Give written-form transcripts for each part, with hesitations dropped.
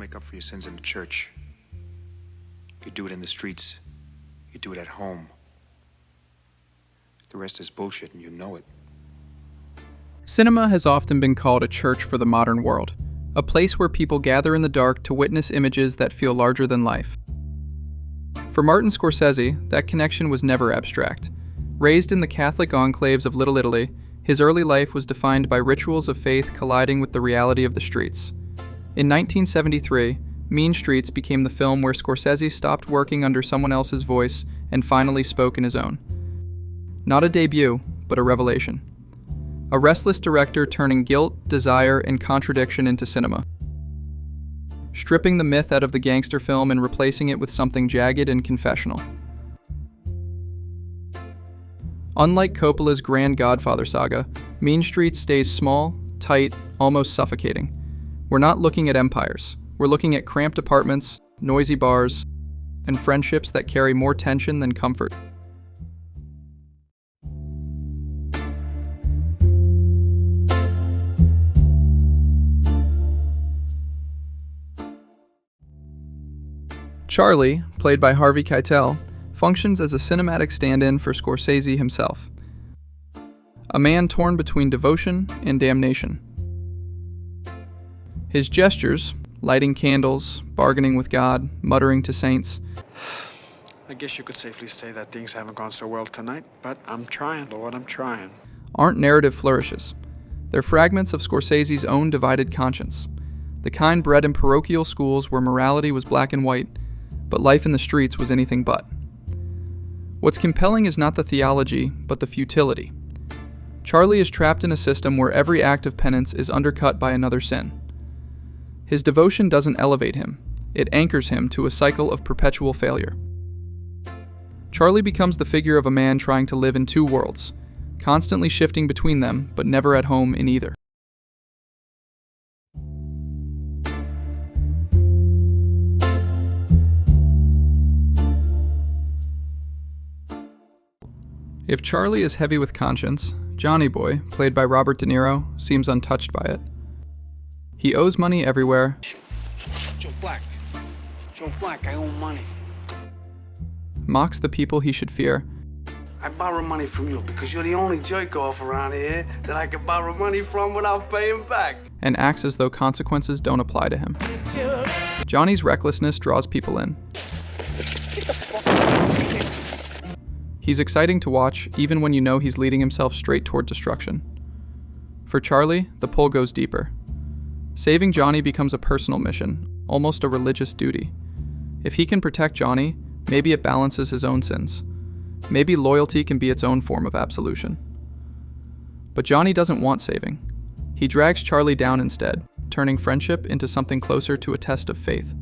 make up for your sins in the church. You do it in the streets. You do it at home. The rest is bullshit, and you know it. Cinema has often been called a church for the modern world, a place where people gather in the dark to witness images that feel larger than life. For Martin Scorsese, that connection was never abstract. Raised in the Catholic enclaves of Little Italy, his early life was defined by rituals of faith colliding with the reality of the streets. In 1973, Mean Streets became the film where Scorsese stopped working under someone else's voice and finally spoke in his own. Not a debut, but a revelation. A restless director turning guilt, desire, and contradiction into cinema. Stripping the myth out of the gangster film and replacing it with something jagged and confessional. Unlike Coppola's grand Godfather saga, Mean Streets stays small, tight, almost suffocating. We're not looking at empires. We're looking at cramped apartments, noisy bars, and friendships that carry more tension than comfort. Charlie, played by Harvey Keitel, functions as a cinematic stand-in for Scorsese himself. A man torn between devotion and damnation. His gestures, lighting candles, bargaining with God, muttering to saints, I guess you could safely say that things haven't gone so well tonight, but I'm trying, Lord, I'm trying. Aren't narrative flourishes. They're fragments of Scorsese's own divided conscience, the kind bred in parochial schools where morality was black and white, but life in the streets was anything but. What's compelling is not the theology, but the futility. Charlie is trapped in a system where every act of penance is undercut by another sin. His devotion doesn't elevate him, it anchors him to a cycle of perpetual failure. Charlie becomes the figure of a man trying to live in two worlds, constantly shifting between them, but never at home in either. If Charlie is heavy with conscience, Johnny Boy, played by Robert De Niro, seems untouched by it. He owes money everywhere. Joe Black, I owe money. Mocks the people he should fear. I borrow money from you because you're the only jerk-off around here that I can borrow money from without paying back. And acts as though consequences don't apply to him. Johnny's recklessness draws people in. He's exciting to watch, even when you know he's leading himself straight toward destruction. For Charlie, the pull goes deeper. Saving Johnny becomes a personal mission, almost a religious duty. If he can protect Johnny, maybe it balances his own sins. Maybe loyalty can be its own form of absolution. But Johnny doesn't want saving. He drags Charlie down instead, turning friendship into something closer to a test of faith.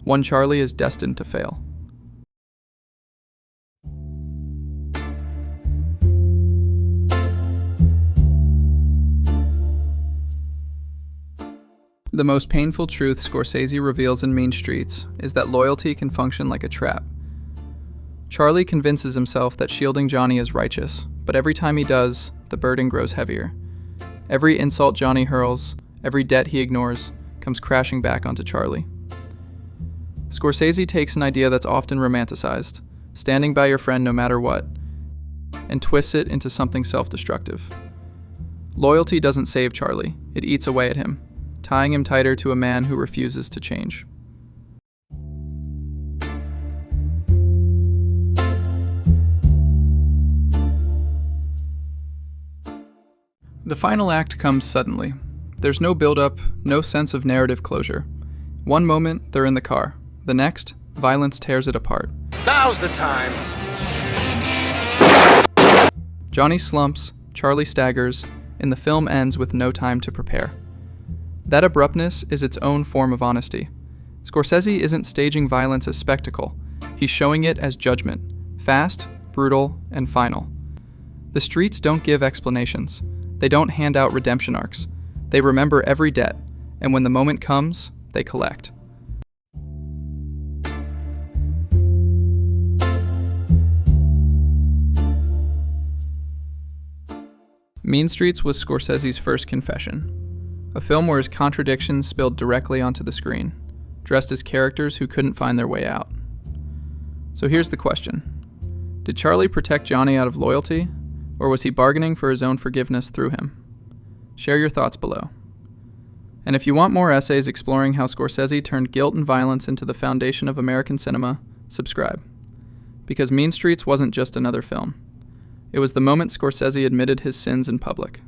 One Charlie is destined to fail. The most painful truth Scorsese reveals in Mean Streets is that loyalty can function like a trap. Charlie convinces himself that shielding Johnny is righteous, but every time he does, the burden grows heavier. Every insult Johnny hurls, every debt he ignores, comes crashing back onto Charlie. Scorsese takes an idea that's often romanticized, standing by your friend no matter what, and twists it into something self-destructive. Loyalty doesn't save Charlie, it eats away at him, tying him tighter to a man who refuses to change. The final act comes suddenly. There's no build-up, no sense of narrative closure. One moment, they're in the car. The next, violence tears it apart. Now's the time! Johnny slumps, Charlie staggers, and the film ends with no time to prepare. That abruptness is its own form of honesty. Scorsese isn't staging violence as spectacle. He's showing it as judgment. Fast, brutal, and final. The streets don't give explanations. They don't hand out redemption arcs. They remember every debt, and when the moment comes, they collect. Mean Streets was Scorsese's first confession. A film where his contradictions spilled directly onto the screen. dressed as characters who couldn't find their way out. So here's the question. Did Charlie protect Johnny out of loyalty, or was he bargaining for his own forgiveness through him? Share your thoughts below. And if you want more essays exploring how Scorsese turned guilt and violence into the foundation of American cinema, subscribe. Because Mean Streets wasn't just another film. It was the moment Scorsese admitted his sins in public.